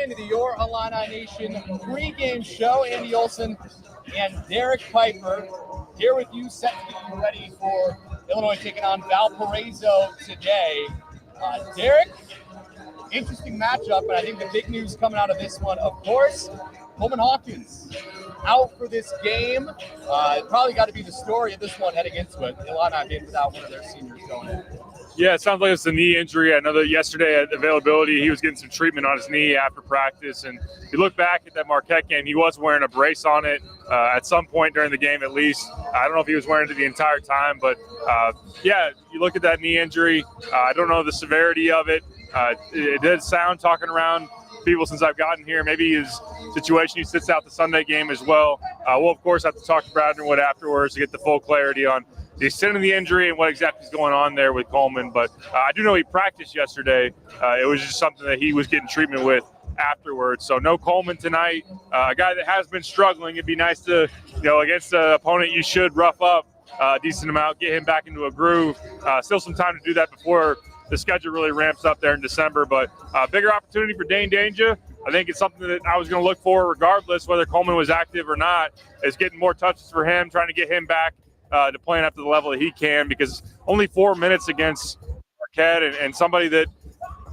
into the Your Illini Nation pregame show. Andy Olson and Derek Piper here with you, set to get you ready for Illinois taking on Valparaiso today. Derek, interesting matchup, but I think the big news coming out of this one, of course, Coleman Hawkins out for this game. It probably got to be the story of this one heading into it. Illini being without one of their seniors going in. Yeah, it sounds like it's a knee injury. I know that yesterday at availability, he was getting some treatment on his knee after practice. And if you look back at that Marquette game, he was wearing a brace on it at some point during the game at least. I don't know if he was wearing it the entire time, but yeah, you look at that knee injury. I don't know the severity of it. It did sound, talking around people since I've gotten here, maybe his situation, he sits out the Sunday game as well. We'll, of course, have to talk to Brad Wood afterwards to get the full clarity on the extent of the injury and what exactly is going on there with Coleman. But I do know he practiced yesterday. It was just something that he was getting treatment with afterwards. So no Coleman tonight. A guy that has been struggling. It'd be nice to, against an opponent you should rough up a decent amount, get him back into a groove. Still some time to do that before the schedule really ramps up there in December. But bigger opportunity for Dane Danger. I think it's something that I was going to look for regardless whether Coleman was active or not, is getting more touches for him, trying to get him back to playing up to the level that he can, because only 4 minutes against Marquette and somebody that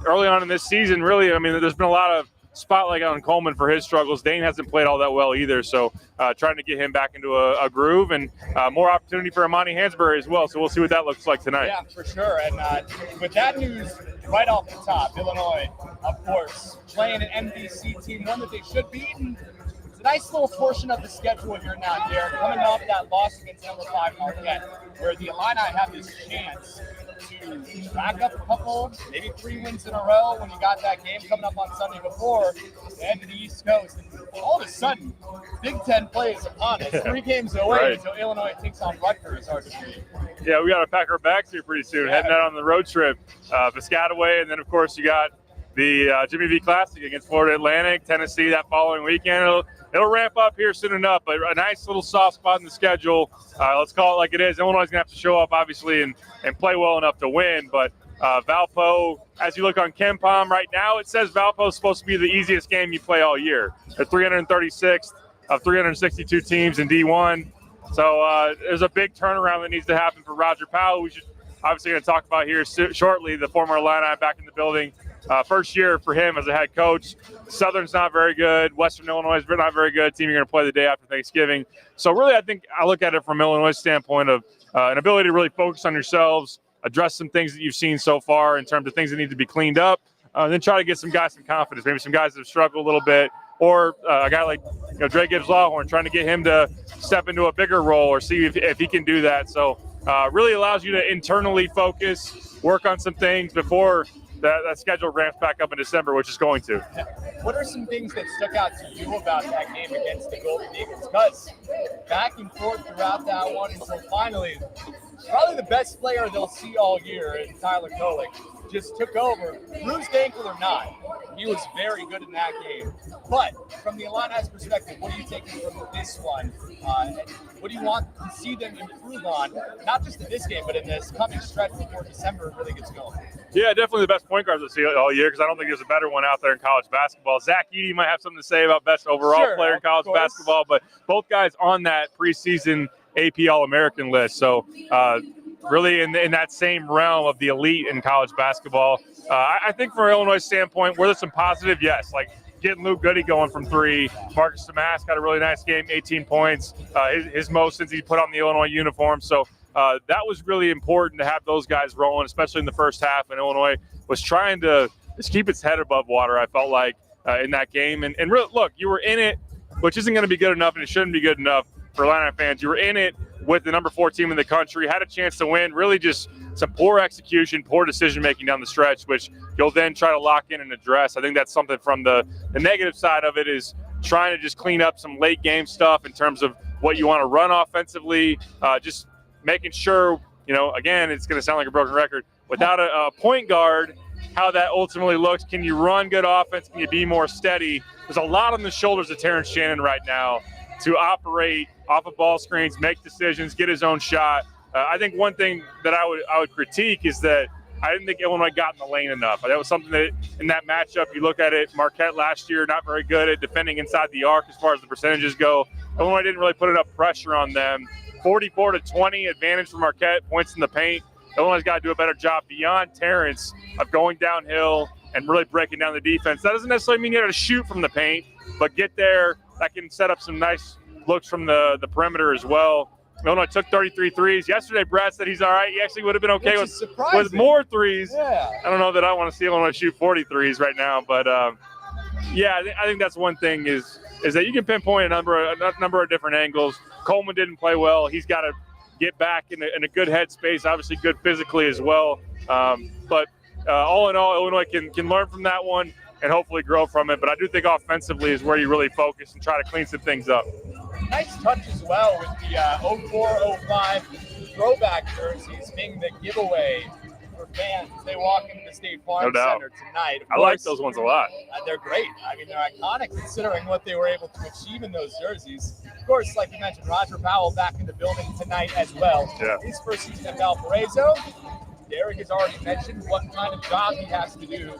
early on in this season, really, I mean, there's been a lot of spotlight on Coleman for his struggles. Dane hasn't played all that well either, so trying to get him back into a groove, and more opportunity for Amani Hansberry as well, so we'll see what that looks like tonight. Yeah, for sure, and with that news right off the top, Illinois, of course, playing an MVC team, one that they should beat. It's a nice little portion of the schedule here now, Derek, coming off that loss against number 5 Marquette, where the Illini have this chance to rack up a couple, maybe 3 wins in a row when you got that game coming up on Sunday before the end of the East Coast. And all of a sudden, Big Ten plays upon us. 3 games away Right. until Illinois takes on Rutgers, hard to beat. Yeah, we got to pack our bags here pretty soon, heading out on the road trip. Piscataway, and then, of course, you got the Jimmy V Classic against Florida Atlantic, Tennessee that following weekend. It'll ramp up here soon enough, but a nice little soft spot in the schedule. Let's call it like it is. Illinois is going to have to show up, obviously, and play well enough to win. But Valpo, as you look on KenPom right now, it says Valpo is supposed to be the easiest game you play all year. They're 336th of 362 teams in D1. So there's a big turnaround that needs to happen for Roger Powell. We should obviously going to talk about here shortly, the former Illini back in the building. First year for him as a head coach. Southern's not very good. Western Illinois is not very good. Team you're going to play the day after Thanksgiving. So really, I think I look at it from Illinois' standpoint of an ability to really focus on yourselves, address some things that you've seen so far in terms of things that need to be cleaned up, then try to get some guys some confidence, maybe some guys that have struggled a little bit, or a guy like Dre Gibbs-Lawhorn, trying to get him to step into a bigger role or see if he can do that. So really allows you to internally focus, work on some things before that schedule ramps back up in December, which is going to. What are some things that stuck out to you about that game against the Golden Eagles? Because back and forth throughout that one until finally, probably the best player they'll see all year in Tyler Kolick just took over. Bruised ankle or not, he was very good in that game. But from the Illini's perspective, what are you taking from this one? What do you want to see them improve on, not just in this game, but in this coming stretch before December really gets going? Yeah, definitely the best point guards we'll see all year, because I don't think there's a better one out there in college basketball. Zach Edey might have something to say about best overall player in college basketball, but both guys on that preseason AP All-American list. So really in that same realm of the elite in college basketball. I think from Illinois' standpoint, were there some positive? Yes, like getting Luke Goody going from 3. Marcus Samask got a really nice game, 18 points, his most since he put on the Illinois uniform. So that was really important to have those guys rolling, especially in the first half. And Illinois was trying to just keep its head above water, I felt like, in that game. And really, look, you were in it, which isn't going to be good enough, and it shouldn't be good enough for Illini fans. You were in it with the number 4 team in the country, had a chance to win, really just some poor execution, poor decision-making down the stretch, which you'll then try to lock in and address. I think that's something from the negative side of it, is trying to just clean up some late game stuff in terms of what you want to run offensively, just making sure, again, it's going to sound like a broken record, without a point guard, how that ultimately looks. Can you run good offense? Can you be more steady? There's a lot on the shoulders of Terrence Shannon right now to operate off of ball screens, make decisions, get his own shot. I think one thing that I would critique is that I didn't think Illinois got in the lane enough. That was something that in that matchup, you look at it, Marquette last year, not very good at defending inside the arc as far as the percentages go. Illinois didn't really put enough pressure on them. 44-20 advantage for Marquette, points in the paint. Illinois got to do a better job beyond Terrence of going downhill and really breaking down the defense. That doesn't necessarily mean you got to shoot from the paint, but get there. That can set up some nice looks from the perimeter as well. Illinois took 33 threes. Yesterday, Brad said he's all right. He actually would have been okay with more threes. Yeah. I don't know that I want to see Illinois shoot 40 threes right now, but yeah, I think that's one thing is that you can pinpoint a number of different angles. Coleman didn't play well. He's got to get back in a good headspace, obviously good physically as well. But all in all, Illinois can learn from that one and hopefully grow from it. But I do think offensively is where you really focus and try to clean some things up. Nice touch as well with the 04-05 throwback jerseys being the giveaway for fans as they walk into the State Farm Center tonight. I like those ones a lot. They're great. I mean, they're iconic considering what they were able to achieve in those jerseys. Of course, like you mentioned, Roger Powell back in the building tonight as well. Yeah. His first season at Valparaiso. Derek has already mentioned what kind of job he has to do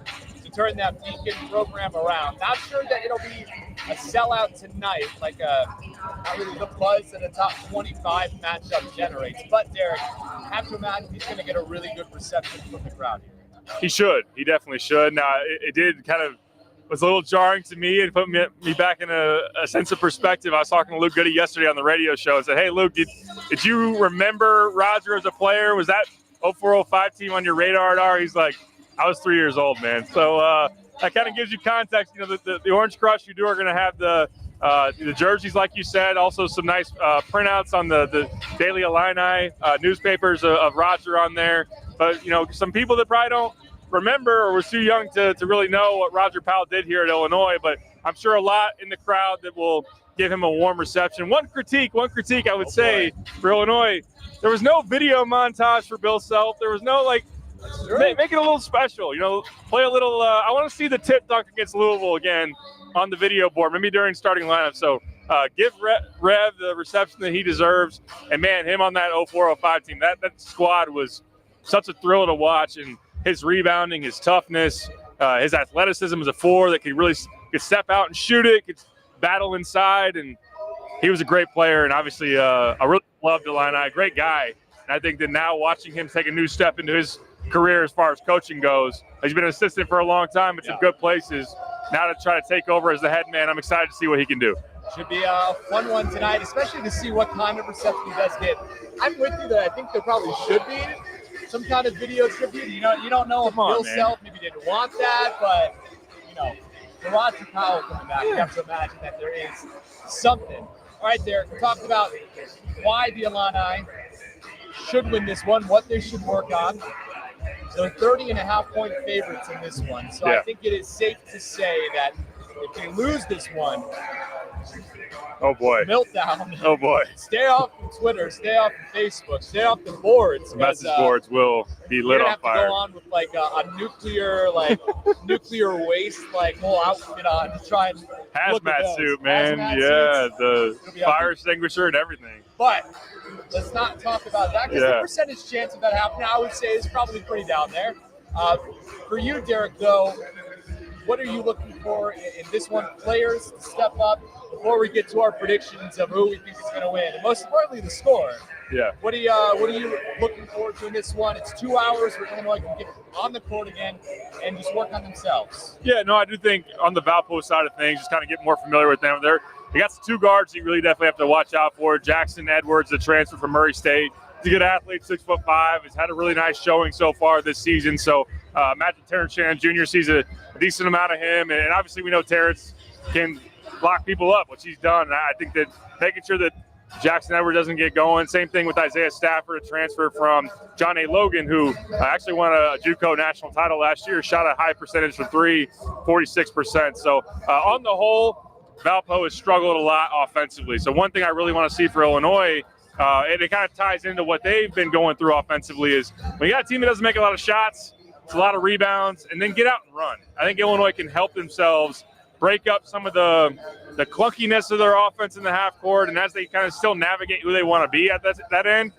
to turn that Beacon program around. Not sure that it'll be a sellout tonight, like not really the buzz that a top 25 matchup generates. But Derek, I have to imagine he's going to get a really good reception from the crowd here. He should. He definitely should. Now, it did kind of was a little jarring to me and put me back in a sense of perspective. I was talking to Luke Goody yesterday on the radio show and said, hey, Luke, did you remember Roger as a player? Was that 04-05 team on your radar? He's like, I was 3 years old, man. So that kind of gives you context. You know, the Orange Crush you do are going to have the jerseys, like you said, also some nice printouts on the Daily Illini newspapers of Roger on there. But, you know, some people that probably don't remember or was too young to really know what Roger Powell did here at Illinois. But I'm sure a lot in the crowd that will give him a warm reception. One critique I would say for Illinois, there was no video montage for Bill Self. There was no, like, make it a little special, you know, play a little. I want to see the tip dunk against Louisville again on the video board, maybe during starting lineup. So give Rev the reception that he deserves. And, man, him on that 04-05 team, that squad was such a thrill to watch. And his rebounding, his toughness, his athleticism as a four that could step out and shoot it, could battle inside. And he was a great player and obviously I really loved Illini, great guy. And I think that now watching him take a new step into his career as far as coaching goes, he's been an assistant for a long time at some good places. Now to try to take over as the head man, I'm excited to see what he can do. Should be a fun one tonight, especially to see what kind of reception he does get. I'm with you that I think there probably should be some kind of video tribute. You don't know if Bill Self maybe didn't want that, but you know, for Roger Powell coming back, you have to imagine that there is something. All right, Derek, we talked about why the Illini should win this one, what they should work on. So 30.5-point favorites in this one. So I think it is safe to say that if they lose this one, oh boy, meltdown. Oh boy. Stay off of Twitter, stay off of Facebook, stay off the boards. The message boards will be lit on fire. To go on with like a nuclear waste whole outfit on to try and hazmat suit, man. The fire extinguisher and everything. But let's not talk about that because the percentage chance of that happening, I would say, is probably pretty down there. For you, Derek, though, what are you looking for in this one? Players to step up before we get to our predictions of who we think is going to win, and most importantly, the score. Yeah. What are you looking forward to in this one? It's 2 hours where Illinois can get on the court again and just work on themselves. Yeah, no, I do think on the Valpo side of things, just kind of get more familiar with them. They got some two guards you really definitely have to watch out for. Jackson Edwards, the transfer from Murray State. He's a good athlete, 6'5", has had a really nice showing so far this season. So imagine Terrence Shannon Jr. sees a decent amount of him. And obviously we know Terrence can lock people up, which he's done. And I think that making sure that Jackson Edwards doesn't get going. Same thing with Isaiah Stafford, a transfer from John A. Logan, who actually won a JUCO national title last year, shot a high percentage from three, 46%. So on the whole, Valpo has struggled a lot offensively. So one thing I really want to see for Illinois, and it kind of ties into what they've been going through offensively, is when you got a team that doesn't make a lot of shots, it's a lot of rebounds, and then get out and run. I think Illinois can help themselves break up some of the clunkiness of their offense in the half court, and as they kind of still navigate who they want to be at that end,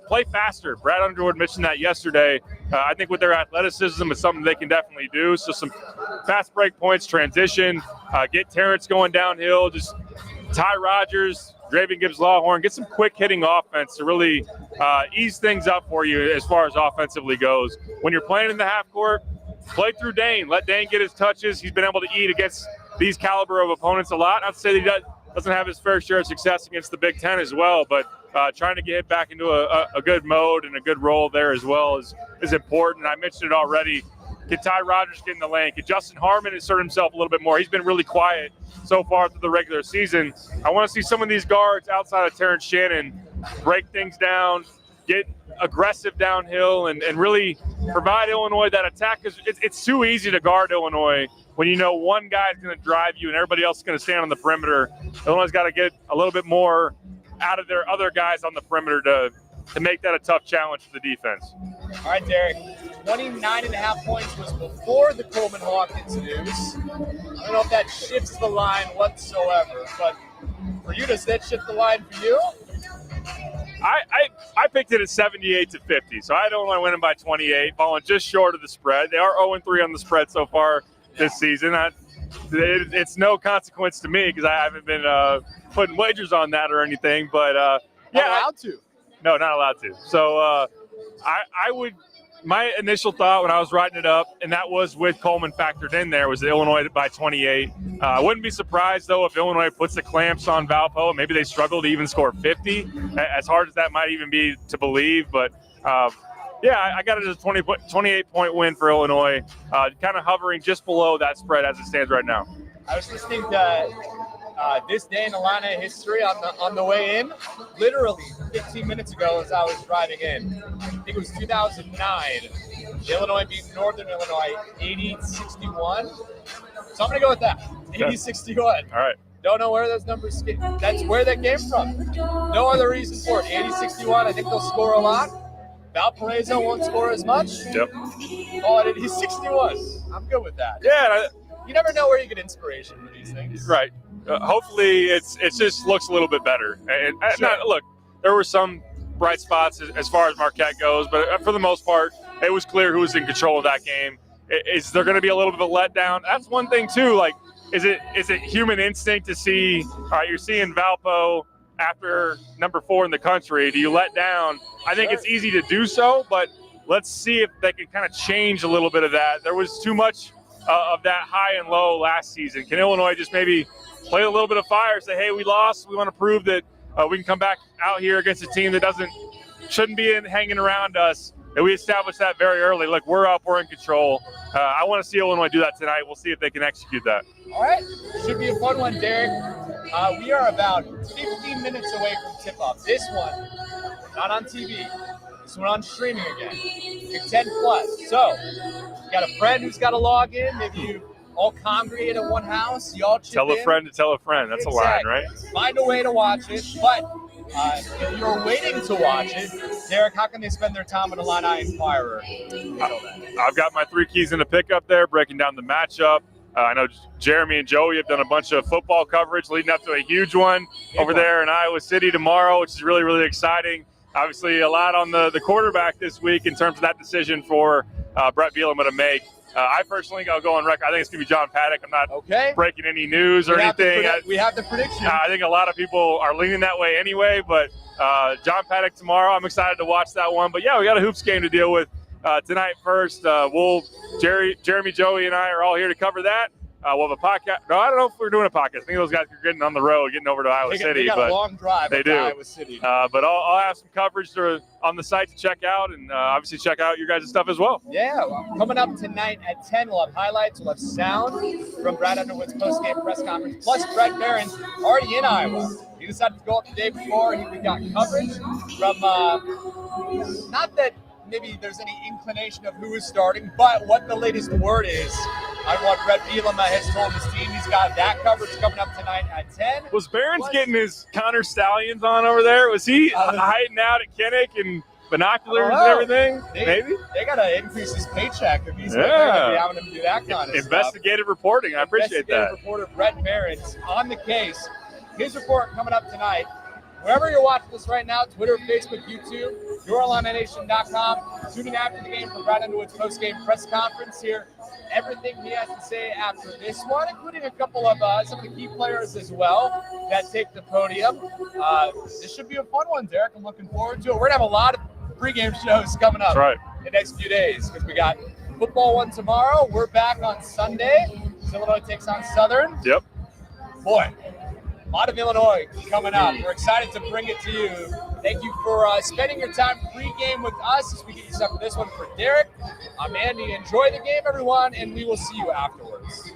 play faster. Brad Underwood mentioned that yesterday. I think with their athleticism, it's something they can definitely do. So some fast break points, transition, get Terrence going downhill, just Ty Rogers, Draven Gibbs-Lawhorn, get some quick hitting offense to really ease things up for you as far as offensively goes. When you're playing in the half court, play through Dane. Let Dane get his touches. He's been able to eat against these caliber of opponents a lot. Not to say that he doesn't have his fair share of success against the Big Ten as well, but trying to get back into a good mode and a good role there as well is important. I mentioned it already. Can Ty Rogers get in the lane? Can Justin Harmon insert himself a little bit more? He's been really quiet so far through the regular season. I want to see some of these guards outside of Terrence Shannon break things down, get aggressive downhill, and really provide Illinois that attack. Because it's too easy to guard Illinois when you know one guy is going to drive you and everybody else is going to stand on the perimeter. Illinois has got to get a little bit more out of their other guys on the perimeter to make that a tough challenge for the defense. All right, Derek. 29.5 points was before the Coleman Hawkins news. I don't know if that shifts the line whatsoever, but for you, does that shift the line for you? I picked it at 78-50, so I don't want to win them by 28, falling just short of the spread. They are 0-3 on the spread so far this season. It's no consequence to me because I haven't been putting wagers on that or anything. But not allowed to. No, not allowed to. So I would. My initial thought when I was writing it up, and that was with Coleman factored in there, was Illinois by 28. I wouldn't be surprised, though, if Illinois puts the clamps on Valpo. Maybe they struggle to even score 50, as hard as that might even be to believe. But, I got it as a 28-point win for Illinois, kind of hovering just below that spread as it stands right now. I was listening to This Day in Illini History on the way in, literally 15 minutes ago as I was driving in. I think it was 2009. Illinois beat Northern Illinois 80-61. So I'm going to go with that, 80-61. All right. Don't know where those numbers came. That's where that came from. No other reason for it. 80-61, I think they'll score a lot. Valparaiso won't score as much. Yep. Call it 80-61. I'm good with that. Yeah. You never know where you get inspiration for these things. Right. Hopefully it just looks a little bit better. And look, there were some bright spots as far as Marquette goes, but for the most part, it was clear who was in control of that game. Is there going to be a little bit of a letdown? That's one thing too. Like, is it human instinct to see? All right, you're seeing Valpo after number 4 in the country. Do you let down? I think it's easy to do so, but let's see if they can kind of change a little bit of that. There was too much of that high and low last season. Can Illinois just maybe play a little bit of fire, say, hey, we lost. We want to prove that we can come back out here against a team that shouldn't be hanging around us. And we established that very early. Look, we're up. We're in control. I want to see Illinois do that tonight. We'll see if they can execute that. All right. Should be a fun one, Derek. We are about 15 minutes away from tip-off. This one, not on TV. This one on streaming again. Big 10 plus. So, you got a friend who's got to log in. Maybe you all congregate at one house. You all chip Tell a in. friend to tell a friend. That's Exactly. a line, right? Find a way to watch it. But if you're waiting to watch it, Derek, how can they spend their time with Illini Inquirer? I've got my 3 keys in the pickup there, breaking down the matchup. I know Jeremy and Joey have done a bunch of football coverage leading up to a huge one there in Iowa City tomorrow, which is really, really exciting. Obviously, a lot on the quarterback this week in terms of that decision for Brett Bielema to make. I personally, I'll go on record. I think it's going to be John Paddock. I'm not breaking any news or anything. We have the prediction. I think a lot of people are leaning that way anyway, but John Paddock tomorrow. I'm excited to watch that one. But, yeah, we got a hoops game to deal with tonight first. Jeremy, Joey, and I are all here to cover that. We'll have a podcast. No, I don't know if we're doing a podcast. I think those guys are getting on the road, getting over to Iowa City. They got a long drive to Iowa City. But I'll have some coverage on the site to check out, and obviously check out your guys' stuff as well. Yeah, coming up tonight at 10, we'll have highlights. We'll have sound from Brad Underwood's postgame press conference. Plus, Brett Barron's already in Iowa. He decided to go up the day before. We got coverage from not that maybe there's any inclination of who is starting, but what the latest word is on what Brett Bielema has told his team. He's got that coverage coming up tonight at 10. Was Barron's getting his Connor Stallions on over there? Was he hiding out at Kinnick and binoculars and everything? Maybe? They got to increase his paycheck if he's going to be having him do that kind of Investigative reporting. I appreciate that. Investigative reporter Brett Barron's on the case. His report coming up tonight. wherever you're watching this right now, Twitter, Facebook, YouTube, YourIllinination.com. Tune in after the game for Brad Underwood's post-game press conference here. Everything he has to say after this one, including a couple of some of the key players as well that take the podium. This should be a fun one, Derek. I'm looking forward to it. We're going to have a lot of pregame shows coming up in the next few days because we got football one tomorrow. We're back on Sunday. Illinois takes on Southern. Yep. Boy, a lot of Illinois coming up. We're excited to bring it to you. Thank you for spending your time pregame with us as we get you set for this one. For Derek, I'm Andy. Enjoy the game, everyone, and we will see you afterwards.